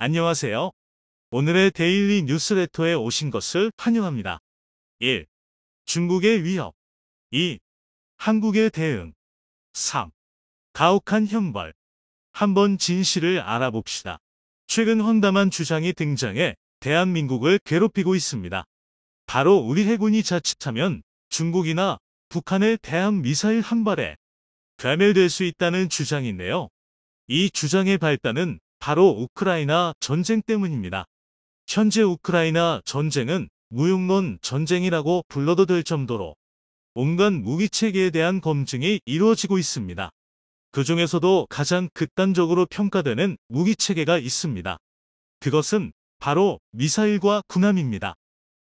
안녕하세요. 오늘의 데일리 뉴스레터에 오신 것을 환영합니다. 1. 중국의 위협. 2. 한국의 대응. 3. 가혹한 형벌. 한번 진실을 알아봅시다. 최근 황당한 주장이 등장해 대한민국을 괴롭히고 있습니다. 바로 우리 해군이 자칫하면 중국이나 북한의 대함 미사일 한 발에 괴멸될 수 있다는 주장인데요. 이 주장의 발단은 바로 우크라이나 전쟁 때문입니다. 현재 우크라이나 전쟁은 무용론 전쟁이라고 불러도 될 정도로 온갖 무기체계에 대한 검증이 이루어지고 있습니다. 그 중에서도 가장 극단적으로 평가되는 무기체계가 있습니다. 그것은 바로 미사일과 군함입니다.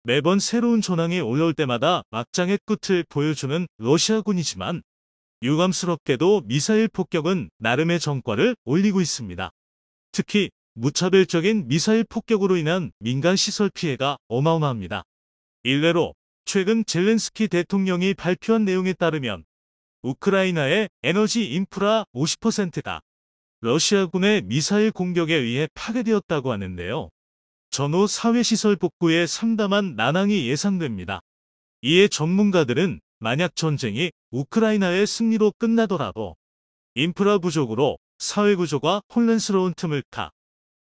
매번 새로운 전황이 올라올 때마다 막장의 끝을 보여주는 러시아군이지만 유감스럽게도 미사일 폭격은 나름의 성과를 올리고 있습니다. 특히 무차별적인 미사일 폭격으로 인한 민간 시설 피해가 어마어마합니다. 일례로 최근 젤렌스키 대통령이 발표한 내용에 따르면 우크라이나의 에너지 인프라 50%가 러시아군의 미사일 공격에 의해 파괴되었다고 하는데요. 전후 사회시설 복구에 상당한 난항이 예상됩니다. 이에 전문가들은 만약 전쟁이 우크라이나의 승리로 끝나더라도 인프라 부족으로 사회구조가 혼란스러운 틈을 타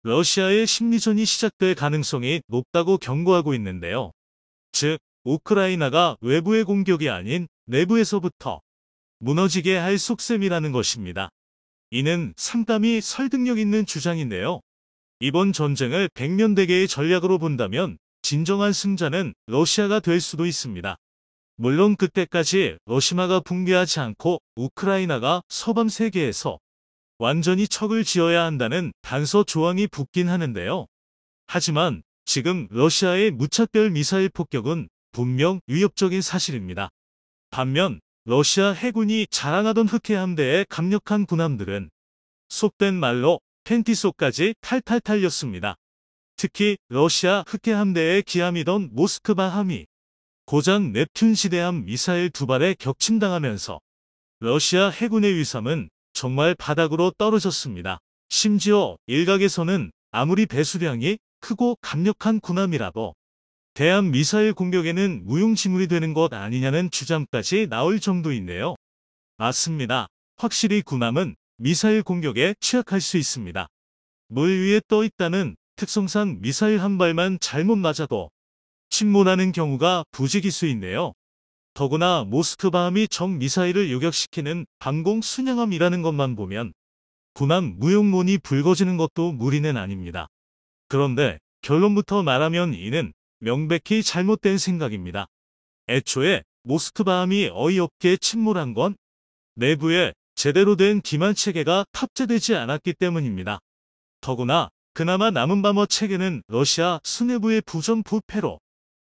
러시아의 심리전이 시작될 가능성이 높다고 경고하고 있는데요. 즉, 우크라이나가 외부의 공격이 아닌 내부에서부터 무너지게 할 속셈이라는 것입니다. 이는 상당히 설득력 있는 주장인데요. 이번 전쟁을 백면대계의 전략으로 본다면 진정한 승자는 러시아가 될 수도 있습니다. 물론 그때까지 러시아가 붕괴하지 않고 우크라이나가 서방 세계에서 완전히 척을 지어야 한다는 단서 조항이 붙긴 하는데요. 하지만 지금 러시아의 무차별 미사일 폭격은 분명 위협적인 사실입니다. 반면 러시아 해군이 자랑하던 흑해함대의 강력한 군함들은 속된 말로 팬티 속까지 탈탈 털렸습니다. 특히 러시아 흑해함대의 기함이던 모스크바 함이 고작 넵튠 시대함 미사일 2발에 격침당하면서 러시아 해군의 위상은 정말 바닥으로 떨어졌습니다. 심지어 일각에서는 아무리 배수량이 크고 강력한 군함이라도 대함 미사일 공격에는 무용지물이 되는 것 아니냐는 주장까지 나올 정도인데요. 맞습니다. 확실히 군함은 미사일 공격에 취약할 수 있습니다. 물 위에 떠 있다는 특성상 미사일 한 발만 잘못 맞아도 침몰하는 경우가 부지기수인데요. 더구나 모스크바함이 적 미사일을 요격시키는 방공 순양함이라는 것만 보면 군함 무용론이 불거지는 것도 무리는 아닙니다. 그런데 결론부터 말하면 이는 명백히 잘못된 생각입니다. 애초에 모스크바함이 어이없게 침몰한 건 내부에 제대로 된 기만 체계가 탑재되지 않았기 때문입니다. 더구나 그나마 남은 방어 체계는 러시아 수뇌부의 부전 부패로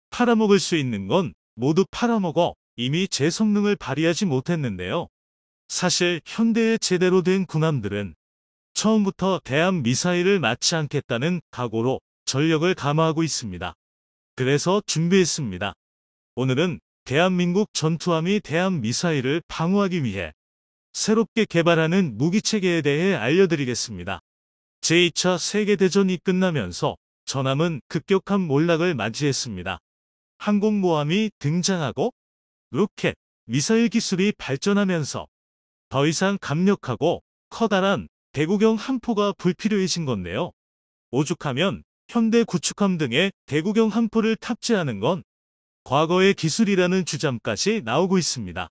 팔아먹을 수 있는 건 모두 팔아먹어 이미 제 성능을 발휘하지 못했는데요. 사실 현대의 제대로 된 군함들은 처음부터 대함 미사일을 맞지 않겠다는 각오로 전력을 감화하고 있습니다. 그래서 준비했습니다. 오늘은 대한민국 전투함이 대함 미사일을 방어하기 위해 새롭게 개발하는 무기체계에 대해 알려드리겠습니다. 제2차 세계대전이 끝나면서 전함은 급격한 몰락을 맞이했습니다. 항공모함이 등장하고 로켓, 미사일 기술이 발전하면서 더 이상 강력하고 커다란 대구경 함포가 불필요해진 건데요. 오죽하면 현대 구축함 등의 대구경 함포를 탑재하는 건 과거의 기술이라는 주장까지 나오고 있습니다.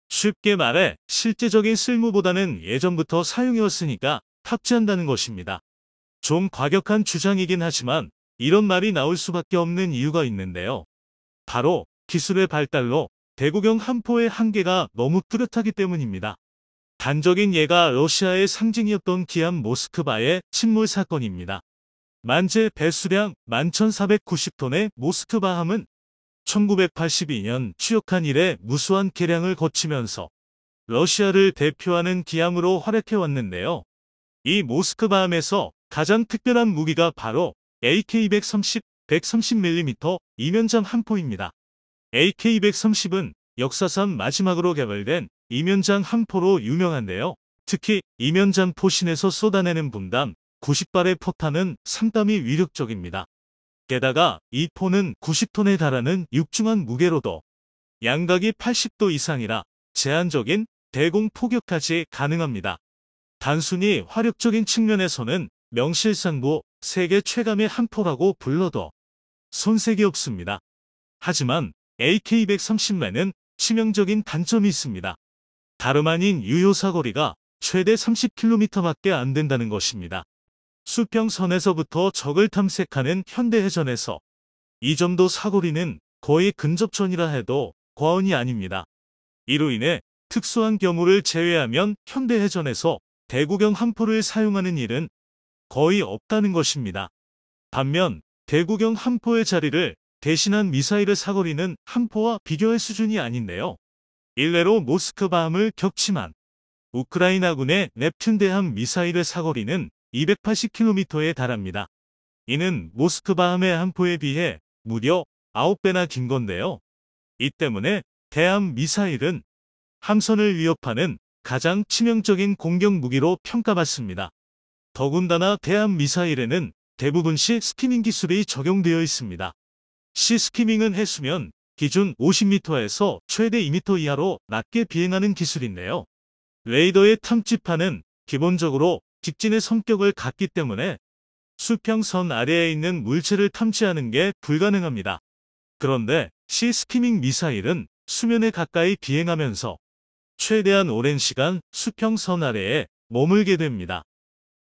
쉽게 말해 실제적인 쓸모보다는 예전부터 사용해왔으니까 탑재한다는 것입니다. 좀 과격한 주장이긴 하지만 이런 말이 나올 수밖에 없는 이유가 있는데요. 바로 기술의 발달로 대구경 함포의 한계가 너무 뚜렷하기 때문입니다. 단적인 예가 러시아의 상징이었던 기함 모스크바의 침몰 사건입니다. 만재 배수량 11,490톤의 모스크바함은 1982년 취역한 이래 무수한 개량을 거치면서 러시아를 대표하는 기함으로 활약해왔는데요. 이 모스크바함에서 가장 특별한 무기가 바로 AK-230, 130mm 이면장 함포입니다. AK-230은 역사상 마지막으로 개발된 이면장 함포로 유명한데요. 특히 이면장 포신에서 쏟아내는 분당, 90발의 포탄은 상당히 위력적입니다. 게다가 이 포는 90톤에 달하는 육중한 무게로도 양각이 80도 이상이라 제한적인 대공 포격까지 가능합니다. 단순히 화력적인 측면에서는 명실상부 세계 최강의 한 포라고 불러도 손색이 없습니다. 하지만 AK-130만은 치명적인 단점이 있습니다. 다름 아닌 유효 사거리가 최대 30km밖에 안 된다는 것입니다. 수평선에서부터 적을 탐색하는 현대해전에서 이 정도 사거리는 거의 근접전이라 해도 과언이 아닙니다. 이로 인해 특수한 경우를 제외하면 현대해전에서 대구경 함포를 사용하는 일은 거의 없다는 것입니다. 반면 대구경 함포의 자리를 대신한 미사일의 사거리는 함포와 비교할 수준이 아닌데요. 일례로 모스크바함을 격침한 우크라이나군의 넵튠 대함 미사일의 사거리는 280km에 달합니다. 이는 모스크바함의 함포에 비해 무려 9배나 긴 건데요. 이 때문에 대함 미사일은 함선을 위협하는 가장 치명적인 공격 무기로 평가받습니다. 더군다나 대함 미사일에는 대부분 시스키밍 기술이 적용되어 있습니다. 시스키밍은 해수면 기준 50m에서 최대 2m 이하로 낮게 비행하는 기술인데요. 레이더의 탐지판은 기본적으로 직진의 성격을 갖기 때문에 수평선 아래에 있는 물체를 탐지하는 게 불가능합니다. 그런데 시스키밍 미사일은 수면에 가까이 비행하면서 최대한 오랜 시간 수평선 아래에 머물게 됩니다.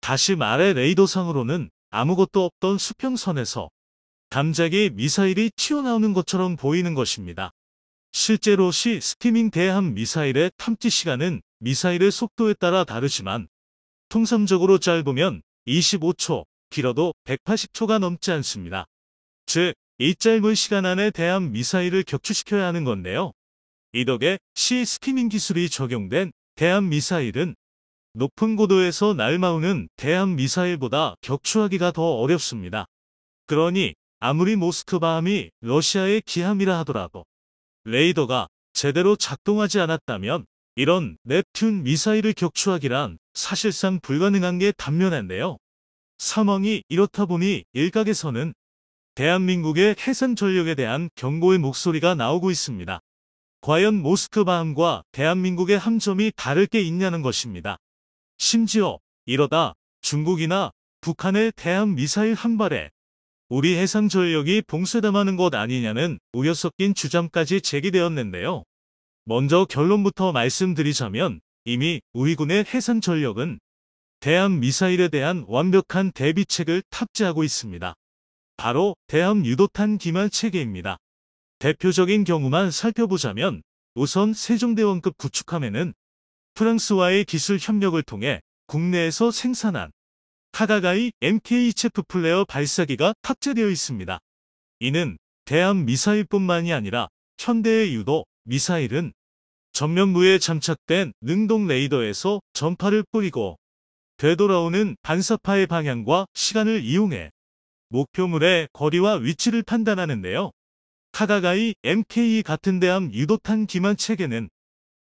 다시 말해 레이더상으로는 아무것도 없던 수평선에서 갑자기 미사일이 튀어나오는 것처럼 보이는 것입니다. 실제로 시스키밍 대함 미사일의 탐지 시간은 미사일의 속도에 따라 다르지만 통상적으로 짧으면 25초, 길어도 180초가 넘지 않습니다. 즉, 이 짧은 시간 안에 대함 미사일을 격추시켜야 하는 건데요. 이 덕에 시스키밍 기술이 적용된 대함 미사일은 높은 고도에서 날마우는 대함 미사일보다 격추하기가 더 어렵습니다. 그러니 아무리 모스크바함이 러시아의 기함이라 하더라도 레이더가 제대로 작동하지 않았다면 이런 넵튠 미사일을 격추하기란 사실상 불가능한 게 단면인데요. 상황이 이렇다 보니 일각에서는 대한민국의 해상 전력에 대한 경고의 목소리가 나오고 있습니다. 과연 모스크바함과 대한민국의 함점이 다를 게 있냐는 것입니다. 심지어 이러다 중국이나 북한의 대함 미사일 한 발에 우리 해상 전력이 봉쇄당하는 것 아니냐는 우려 섞인 주장까지 제기되었는데요. 먼저 결론부터 말씀드리자면 이미 우리군의 해상 전력은 대함 미사일에 대한 완벽한 대비책을 탑재하고 있습니다. 바로 대함 유도탄 기말 체계입니다. 대표적인 경우만 살펴보자면 우선 세종대왕급 구축함에는 프랑스와의 기술 협력을 통해 국내에서 생산한 카가가이 MK 체프 플레어 발사기가 탑재되어 있습니다. 이는 대함 미사일뿐만이 아니라 현대의 유도 미사일은 전면부에 장착된 능동 레이더에서 전파를 뿌리고 되돌아오는 반사파의 방향과 시간을 이용해 목표물의 거리와 위치를 판단하는데요. 카가가이 MK 같은 대함 유도탄 기만 체계는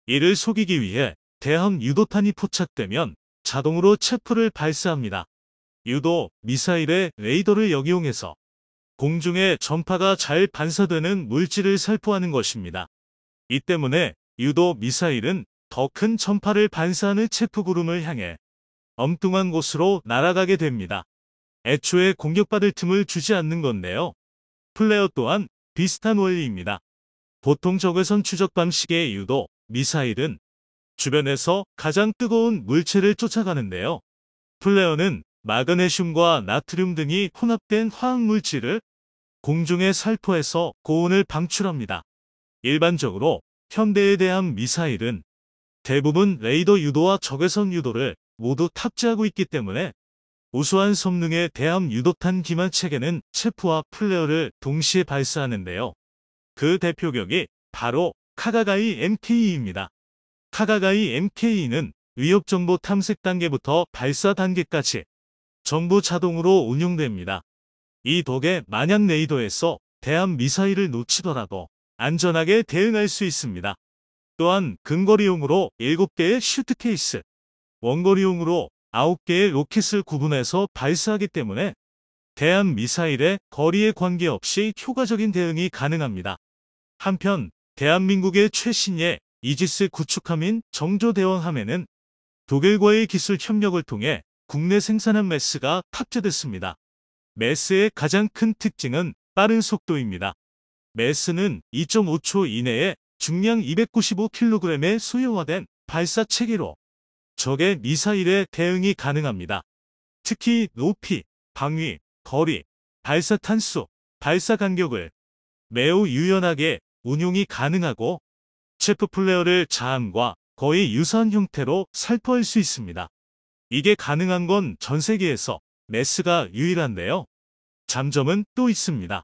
이를 속이기 위해 대함 유도탄이 포착되면 자동으로 체프를 발사합니다. 유도 미사일의 레이더를 역이용해서 공중에 전파가 잘 반사되는 물질을 살포하는 것입니다. 이 때문에 유도 미사일은 더 큰 전파를 반사하는 체프 구름을 향해 엉뚱한 곳으로 날아가게 됩니다. 애초에 공격받을 틈을 주지 않는 건데요. 플레어 또한 비슷한 원리입니다. 보통 적외선 추적 방식의 유도 미사일은 주변에서 가장 뜨거운 물체를 쫓아가는데요. 플레어는 마그네슘과 나트륨 등이 혼합된 화학물질을 공중에 살포해서 고온을 방출합니다. 일반적으로 현대에 대한 미사일은 대부분 레이더 유도와 적외선 유도를 모두 탑재하고 있기 때문에 우수한 성능의 대함 유도탄 기말 체계는 체프와 플레어를 동시에 발사하는데요. 그 대표격이 바로 카가가이 MKE입니다. 카가가이 MKE는 위협정보 탐색 단계부터 발사 단계까지 전부 자동으로 운용됩니다. 이 덕에 만약 레이더에서 대함 미사일을 놓치더라도 안전하게 대응할 수 있습니다. 또한 근거리용으로 7개의 슈트케이스, 원거리용으로 9개의 로켓을 구분해서 발사하기 때문에 대함 미사일의 거리에 관계없이 효과적인 대응이 가능합니다. 한편 대한민국의 최신의 이지스 구축함인 정조대왕함에는 독일과의 기술 협력을 통해 국내 생산한 메스가 탑재됐습니다. 메스의 가장 큰 특징은 빠른 속도입니다. 메스는 2.5초 이내에 중량 295kg의 소형화된 발사 체계로 적의 미사일에 대응이 가능합니다. 특히 높이, 방위, 거리, 발사 탄수, 발사 간격을 매우 유연하게 운용이 가능하고 체프 플레어를 자함과 거의 유사한 형태로 살포할 수 있습니다. 이게 가능한 건 전 세계에서 메스가 유일한데요. 장점은 또 있습니다.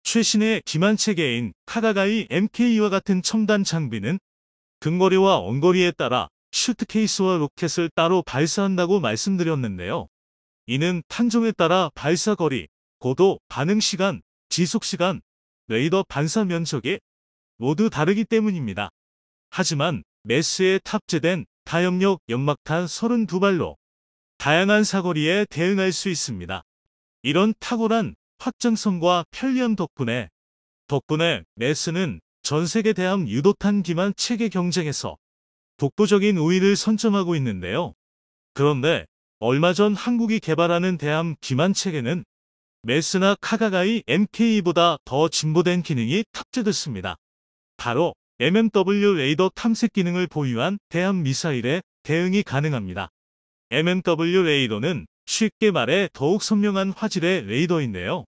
최신의 기만 체계인 카가가이 MK와 같은 첨단 장비는 근거리와 원거리에 따라 슈트케이스와 로켓을 따로 발사한다고 말씀드렸는데요. 이는 탄종에 따라 발사 거리, 고도, 반응 시간, 지속 시간, 레이더 반사 면적이 모두 다르기 때문입니다. 하지만 메스에 탑재된 다협력 연막탄 32발로 다양한 사거리에 대응할 수 있습니다. 이런 탁월한 확장성과 편리함 덕분에 메스는 전 세계 대함 유도탄 기만 체계 경쟁에서 독보적인 우위를 선점하고 있는데요. 그런데 얼마 전 한국이 개발하는 대함 기만 체계는 메스나 카가가이 MK보다 더 진보된 기능이 탑재됐습니다. 바로 MMW 레이더 탐색 기능을 보유한 대함 미사일에 대응이 가능합니다. MMW 레이더는 쉽게 말해 더욱 선명한 화질의 레이더인데요.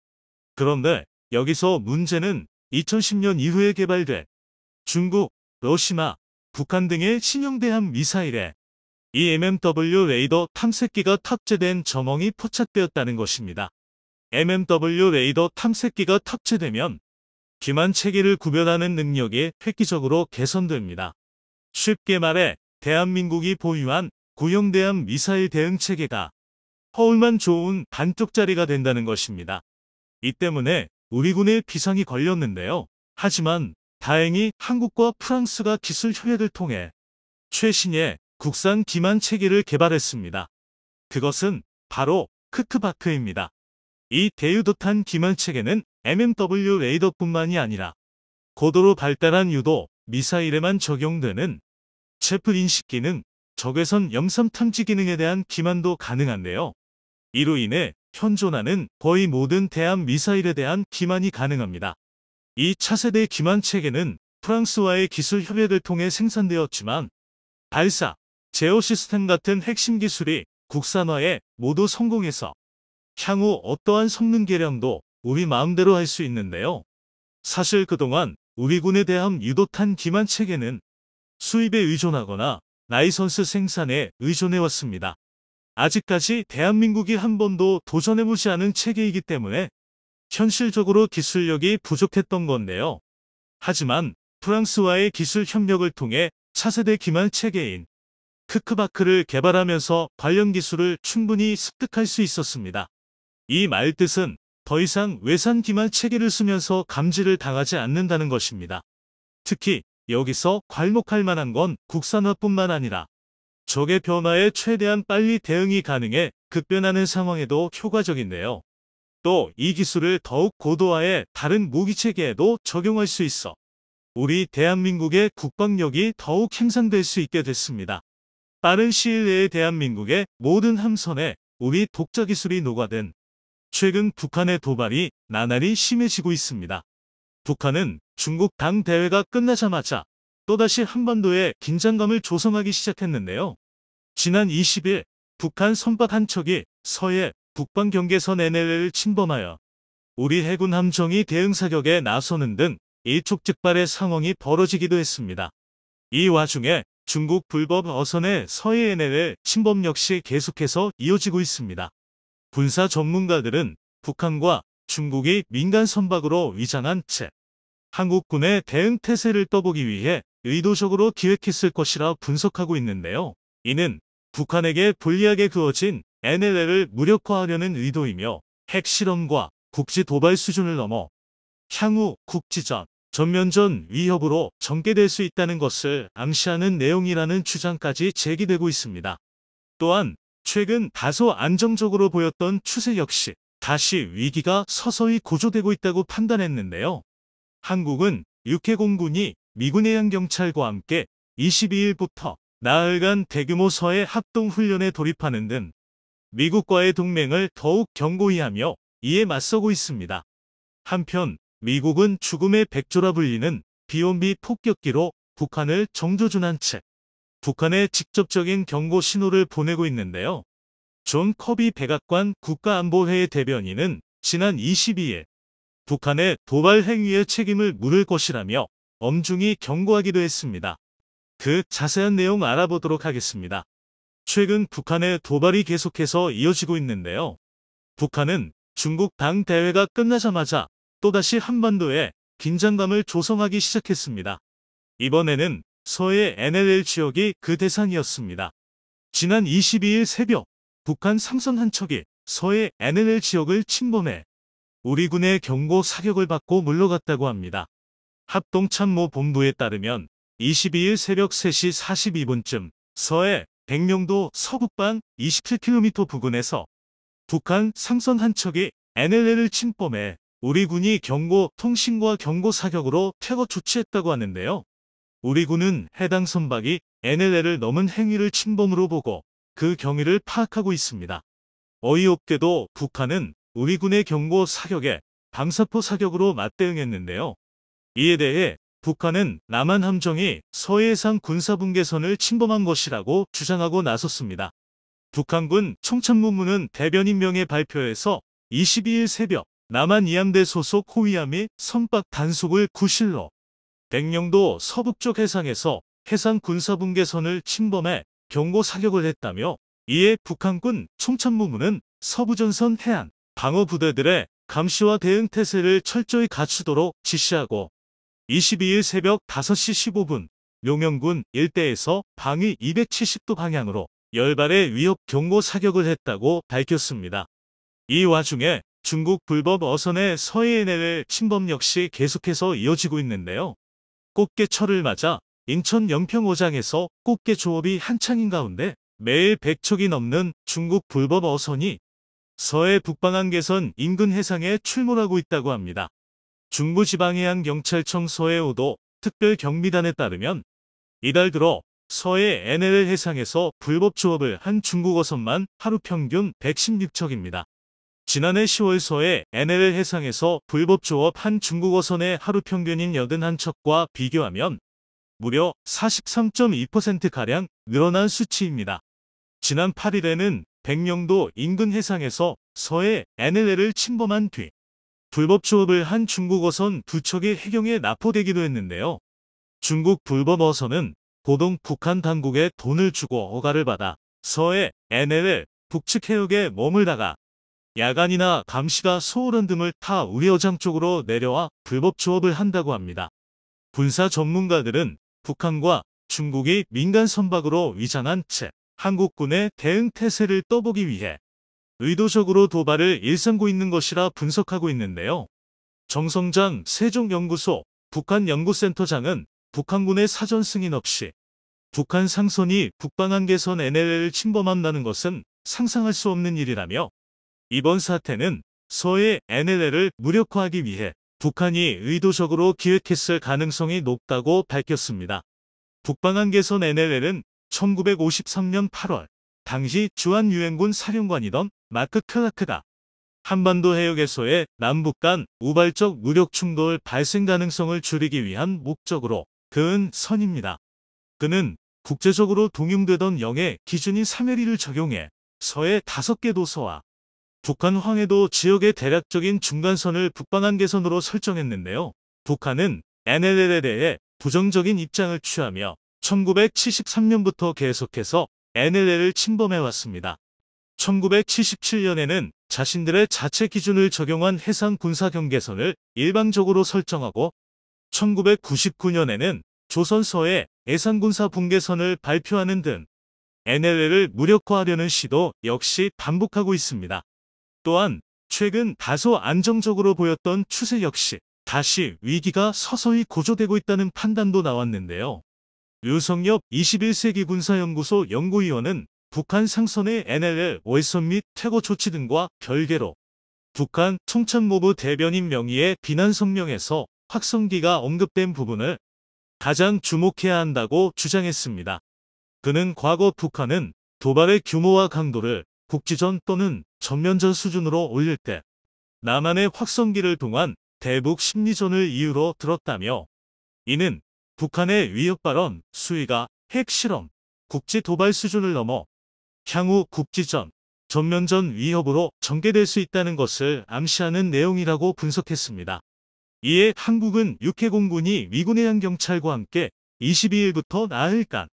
그런데 여기서 문제는 2010년 이후에 개발된 중국, 러시아, 북한 등의 신형 대함 미사일에 이 MMW 레이더 탐색기가 탑재된 점엉이 포착되었다는 것입니다. MMW 레이더 탐색기가 탑재되면 기만 체계를 구별하는 능력이 획기적으로 개선됩니다. 쉽게 말해 대한민국이 보유한 구형 대함 미사일 대응 체계가 허울만 좋은 반쪽짜리가 된다는 것입니다. 이 때문에 우리 군에 비상이 걸렸는데요. 하지만 다행히 한국과 프랑스가 기술 협약을 통해 최신의 국산 기만 체계를 개발했습니다. 그것은 바로 크크바크입니다. 이 대유도탄 기만 체계는 MMW 레이더뿐만이 아니라 고도로 발달한 유도 미사일에만 적용되는 체프 인식 기능, 적외선 염산 탐지 기능에 대한 기만도 가능한데요. 이로 인해 현존하는 거의 모든 대함 미사일에 대한 기만이 가능합니다. 이 차세대 기만 체계는 프랑스와의 기술 협약을 통해 생산되었지만 발사, 제어 시스템 같은 핵심 기술이 국산화에 모두 성공해서 향후 어떠한 성능 개량도 우리 마음대로 할 수 있는데요. 사실 그동안 우리 군의 대함 유도탄 기만 체계는 수입에 의존하거나 라이선스 생산에 의존해왔습니다. 아직까지 대한민국이 한 번도 도전해보지 않은 체계이기 때문에 현실적으로 기술력이 부족했던 건데요. 하지만 프랑스와의 기술 협력을 통해 차세대 기만 체계인 크크바크를 개발하면서 관련 기술을 충분히 습득할 수 있었습니다. 이 말 뜻은 더 이상 외산 기만 체계를 쓰면서 감지를 당하지 않는다는 것입니다. 특히 여기서 괄목할 만한 건 국산화뿐만 아니라 적의 변화에 최대한 빨리 대응이 가능해 급변하는 상황에도 효과적인데요. 또 이 기술을 더욱 고도화해 다른 무기체계에도 적용할 수 있어 우리 대한민국의 국방력이 더욱 향상될 수 있게 됐습니다. 빠른 시일 내에 대한민국의 모든 함선에 우리 독자 기술이 녹아든 최근 북한의 도발이 나날이 심해지고 있습니다. 북한은 중국 당 대회가 끝나자마자 또다시 한반도에 긴장감을 조성하기 시작했는데요. 지난 20일 북한 선박 한 척이 서해 북방 경계선 NLL을 침범하여 우리 해군 함정이 대응 사격에 나서는 등 일촉즉발의 상황이 벌어지기도 했습니다. 이 와중에 중국 불법 어선의 서해 NLL 침범 역시 계속해서 이어지고 있습니다. 군사 전문가들은 북한과 중국이 민간 선박으로 위장한 채 한국군의 대응 태세를 떠보기 위해 의도적으로 기획했을 것이라 분석하고 있는데요. 이는 북한에게 불리하게 그어진 NLL을 무력화하려는 의도이며 핵실험과 국지 도발 수준을 넘어 향후 국지전, 전면전 위협으로 전개될 수 있다는 것을 암시하는 내용이라는 주장까지 제기되고 있습니다. 또한 최근 다소 안정적으로 보였던 추세 역시 다시 위기가 서서히 고조되고 있다고 판단했는데요. 한국은 육해공군이 미군 해양경찰과 함께 22일부터 나흘간 대규모 서해 합동훈련에 돌입하는 등 미국과의 동맹을 더욱 견고히 하며 이에 맞서고 있습니다. 한편 미국은 죽음의 백조라 불리는 비온비 폭격기로 북한을 정조준한 채 북한에 직접적인 경고 신호를 보내고 있는데요. 존 커비 백악관 국가안보회의 대변인은 지난 22일 북한의 도발 행위에 책임을 물을 것이라며 엄중히 경고하기도 했습니다. 그 자세한 내용 알아보도록 하겠습니다. 최근 북한의 도발이 계속해서 이어지고 있는데요. 북한은 중국 당 대회가 끝나자마자 또다시 한반도에 긴장감을 조성하기 시작했습니다. 이번에는 서해 NLL 지역이 그 대상이었습니다. 지난 22일 새벽 북한 상선 한 척이 서해 NLL 지역을 침범해 우리 군의 경고 사격을 받고 물러갔다고 합니다. 합동참모본부에 따르면 22일 새벽 3시 42분쯤 서해 백령도 서북방 27km 부근에서 북한 상선 한 척이 NLL을 침범해 우리 군이 경고 통신과 경고 사격으로 퇴거 조치했다고 하는데요. 우리 군은 해당 선박이 NLL을 넘은 행위를 침범으로 보고 그 경위를 파악하고 있습니다. 어이없게도 북한은 우리 군의 경고 사격에 방사포 사격으로 맞대응했는데요. 이에 대해 북한은 남한 함정이 서해상 군사분계선을 침범한 것이라고 주장하고 나섰습니다. 북한군 청천문무는 대변인 명의 발표에서 22일 새벽 남한 이함대 소속 호위함이 선박 단속을 구실로 백령도 서북쪽 해상에서 해상 군사분계선을 침범해 경고 사격을 했다며 이에 북한군 청천문무는 서부전선 해안 방어부대들의 감시와 대응 태세를 철저히 갖추도록 지시하고 22일 새벽 5시 15분 용영군 일대에서 방위 270도 방향으로 열발의 위협 경고 사격을 했다고 밝혔습니다. 이 와중에 중국 불법 어선의 서해 NLL 침범 역시 계속해서 이어지고 있는데요. 꽃게철을 맞아 인천 연평오장에서 꽃게 조업이 한창인 가운데 매일 100척이 넘는 중국 불법 어선이 서해 북방한계선 인근 해상에 출몰하고 있다고 합니다. 중부지방해양경찰청 서해오도 특별경비단에 따르면 이달 들어 서해 NLL 해상에서 불법 조업을 한 중국 어선만 하루 평균 116척입니다. 지난해 10월 서해 NLL 해상에서 불법 조업 한 중국 어선의 하루 평균인 81척과 비교하면 무려 43.2%가량 늘어난 수치입니다. 지난 8일에는 백령도 인근 해상에서 서해 NLL을 침범한 뒤 불법 조업을 한 중국 어선 2척이 해경에 납포되기도 했는데요. 중국 불법 어선은 고동 북한 당국에 돈을 주고 허가를 받아 서해 NLL 북측 해역에 머물다가 야간이나 감시가 소홀한 등을 타 우려장 쪽으로 내려와 불법 조업을 한다고 합니다. 군사 전문가들은 북한과 중국이 민간 선박으로 위장한 채 한국군의 대응 태세를 떠보기 위해 의도적으로 도발을 일삼고 있는 것이라 분석하고 있는데요. 정성장 세종연구소 북한연구센터장은 북한군의 사전 승인 없이 북한 상선이 북방한계선 NLL을 침범한다는 것은 상상할 수 없는 일이라며 이번 사태는 서해 NLL을 무력화하기 위해 북한이 의도적으로 기획했을 가능성이 높다고 밝혔습니다. 북방한계선 NLL은 1953년 8월 당시 주한유엔군 사령관이던 마크 클라크가 한반도 해역에서의 남북 간 우발적 무력 충돌 발생 가능성을 줄이기 위한 목적으로 그은 선입니다. 그는 국제적으로 동용되던 영해 기준인 3.1을 적용해 서해 5개 도서와 북한 황해도 지역의 대략적인 중간선을 북방한계선으로 설정했는데요. 북한은 NLL에 대해 부정적인 입장을 취하며 1973년부터 계속해서 NLL을 침범해왔습니다. 1977년에는 자신들의 자체 기준을 적용한 해상 군사 경계선을 일방적으로 설정하고 1999년에는 조선 서해 해상군사 분계선을 발표하는 등 NLL을 무력화하려는 시도 역시 반복하고 있습니다. 또한 최근 다소 안정적으로 보였던 추세 역시 다시 위기가 서서히 고조되고 있다는 판단도 나왔는데요. 류성엽 21세기 군사연구소 연구위원은 북한 상선의 NLL 오해선 및 퇴거 조치 등과 별개로 북한 통참모부 대변인 명의의 비난 성명에서 확성기가 언급된 부분을 가장 주목해야 한다고 주장했습니다. 그는 과거 북한은 도발의 규모와 강도를 국지전 또는 전면전 수준으로 올릴 때 남한의 확성기를 통한 대북 심리전을 이유로 들었다며, 이는 북한의 위협 발언 수위가 핵실험, 국지 도발 수준을 넘어 향후 국지전, 전면전 위협으로 전개될 수 있다는 것을 암시하는 내용이라고 분석했습니다. 이에 한국은 육해공군이 미군해양경찰과 함께 22일부터 나흘간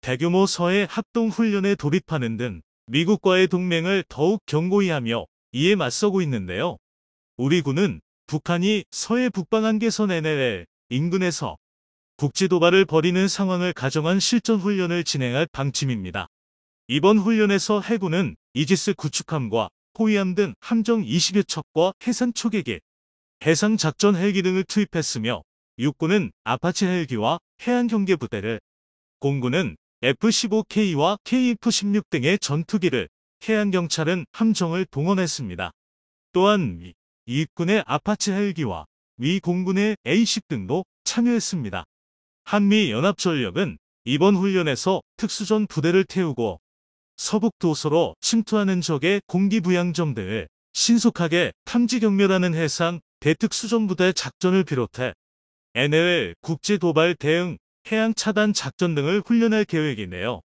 대규모 서해 합동훈련에 돌입하는 등 미국과의 동맹을 더욱 견고히 하며 이에 맞서고 있는데요. 우리 군은 북한이 서해 북방 한계선 NLL 인근에서 국지도발을 벌이는 상황을 가정한 실전훈련을 진행할 방침입니다. 이번 훈련에서 해군은 이지스 구축함과 호위함 등 함정 20여 척과 해상 초계기, 해상 작전 헬기 등을 투입했으며, 육군은 아파치 헬기와 해안 경계 부대를, 공군은 F-15K와 KF-16 등의 전투기를, 해안경찰은 함정을 동원했습니다. 또한 이익군의 아파치 헬기와 미 공군의 A-10 등도 참여했습니다. 한미연합전력은 이번 훈련에서 특수전 부대를 태우고 서북 도서로 침투하는 적의 공기부양점 등을 신속하게 탐지 경멸하는 해상 대특수전부대 작전을 비롯해 NLL 국제도발 대응 해양 차단 작전 등을 훈련할 계획이네요.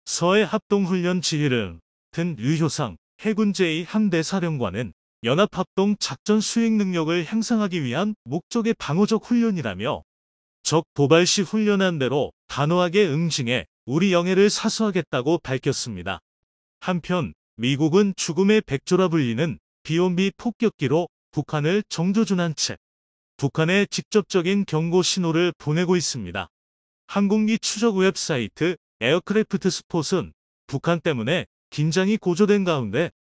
서해 합동훈련 지휘를 든 류효상 해군 제2함대 사령관은 연합합동 작전 수행 능력을 향상하기 위한 목적의 방어적 훈련이라며, 적 도발 시 훈련한 대로 단호하게 응징해 우리 영해를 사수하겠다고 밝혔습니다. 한편 미국은 죽음의 백조라 불리는 B-1B 폭격기로 북한을 정조준한 채 북한에 직접적인 경고 신호를 보내고 있습니다. 항공기 추적 웹사이트 에어크래프트 스폿은 북한 때문에 긴장이 고조된 가운데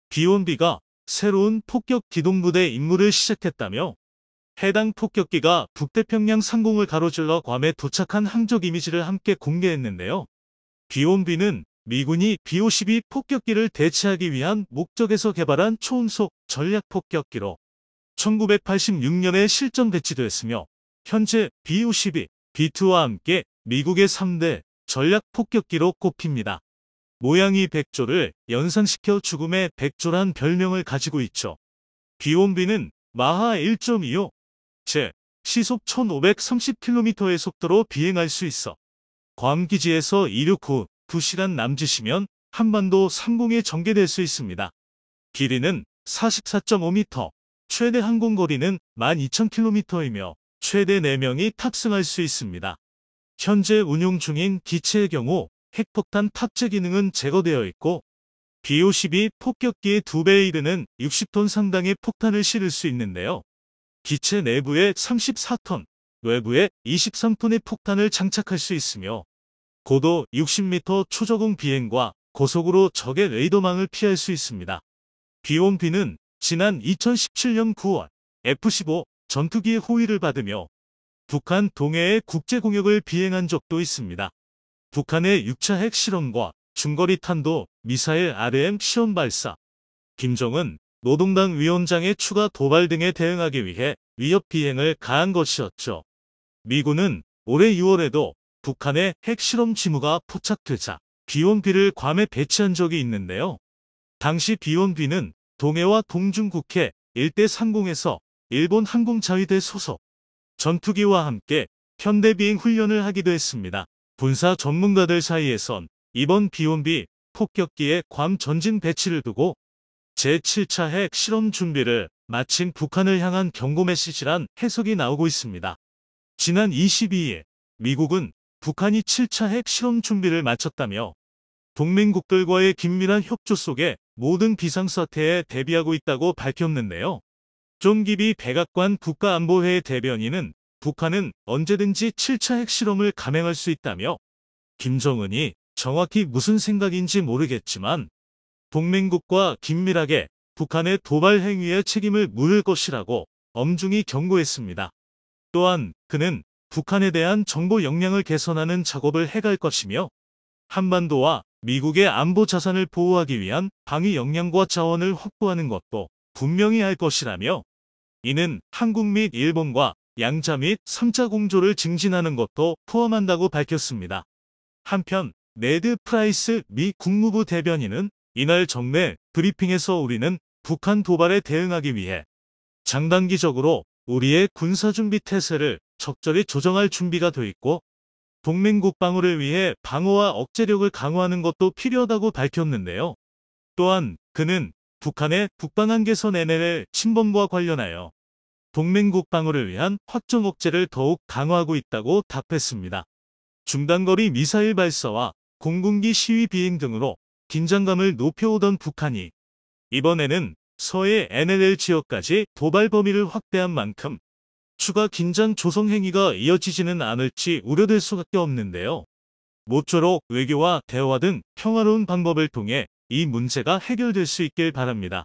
B-1B가 새로운 폭격 기동부대 임무를 시작했다며, 해당 폭격기가 북태평양 상공을 가로질러 괌에 도착한 항적 이미지를 함께 공개했는데요. B-1B는 미군이 B-52 폭격기를 대체하기 위한 목적에서 개발한 초음속 전략 폭격기로 1986년에 실전 배치됐으며, 현재 B-52, B-2와 함께 미국의 3대 전략 폭격기로 꼽힙니다. 모양이 백조를 연상시켜 죽음의 백조란 별명을 가지고 있죠. B-1B는 마하 1.25, 즉 시속 1530km의 속도로 비행할 수 있어 괌 기지에서 이륙 후 2시간 남짓이면 한반도 상공에 전개될 수 있습니다. 길이는 44.5m, 최대 항공거리는 12,000km이며 최대 4명이 탑승할 수 있습니다. 현재 운용 중인 기체의 경우 핵폭탄 탑재 기능은 제거되어 있고, B-52 폭격기의 2배에 이르는 60톤 상당의 폭탄을 실을 수 있는데요. 기체 내부에 34톤, 외부에 23톤의 폭탄을 장착할 수 있으며, 고도 60m 초저공 비행과 고속으로 적의 레이더망을 피할 수 있습니다. B-1B는 지난 2017년 9월 F-15 전투기의 호위를 받으며 북한 동해의 국제공역을 비행한 적도 있습니다. 북한의 6차 핵실험과 중거리 탄도 미사일 RM 시험 발사, 김정은 노동당 위원장의 추가 도발 등에 대응하기 위해 위협 비행을 가한 것이었죠. 미군은 올해 6월에도 북한의 핵실험 징후가 포착되자 B-1B를 괌에 배치한 적이 있는데요. 당시 B-1B는 동해와 동중국해 일대 상공에서 일본 항공자위대 소속 전투기와 함께 현대비행 훈련을 하기도 했습니다. 군사 전문가들 사이에선 이번 B-1B 폭격기의 괌 전진 배치를 두고 제7차 핵 실험 준비를 마친 북한을 향한 경고 메시지란 해석이 나오고 있습니다. 지난 22일 미국은 북한이 7차 핵 실험 준비를 마쳤다며 동맹국들과의 긴밀한 협조 속에 모든 비상사태에 대비하고 있다고 밝혔는데요. 존기비 백악관 국가안보회 대변인은 북한은 언제든지 7차 핵실험을 감행할 수 있다며, 김정은이 정확히 무슨 생각인지 모르겠지만 동맹국과 긴밀하게 북한의 도발 행위에 책임을 물을 것이라고 엄중히 경고했습니다. 또한 그는 북한에 대한 정보 역량을 개선하는 작업을 해갈 것이며 한반도와 미국의 안보 자산을 보호하기 위한 방위 역량과 자원을 확보하는 것도 분명히 할 것이라며, 이는 한국 및 일본과 양자 및 3자 공조를 증진하는 것도 포함한다고 밝혔습니다. 한편 네드 프라이스 미 국무부 대변인은 이날 정례 브리핑에서 우리는 북한 도발에 대응하기 위해 장단기적으로 우리의 군사준비 태세를 적절히 조정할 준비가 돼 있고, 동맹국 방어를 위해 방어와 억제력을 강화하는 것도 필요하다고 밝혔는데요. 또한 그는 북한의 북방한 개선 NLL 침범과 관련하여 동맹국 방어를 위한 확정 억제를 더욱 강화하고 있다고 답했습니다. 중단거리 미사일 발사와 공군기 시위 비행 등으로 긴장감을 높여오던 북한이 이번에는 서해 NLL 지역까지 도발 범위를 확대한 만큼 추가 긴장 조성 행위가 이어지지는 않을지 우려될 수밖에 없는데요. 모쪼록 외교와 대화 등 평화로운 방법을 통해 이 문제가 해결될 수 있길 바랍니다.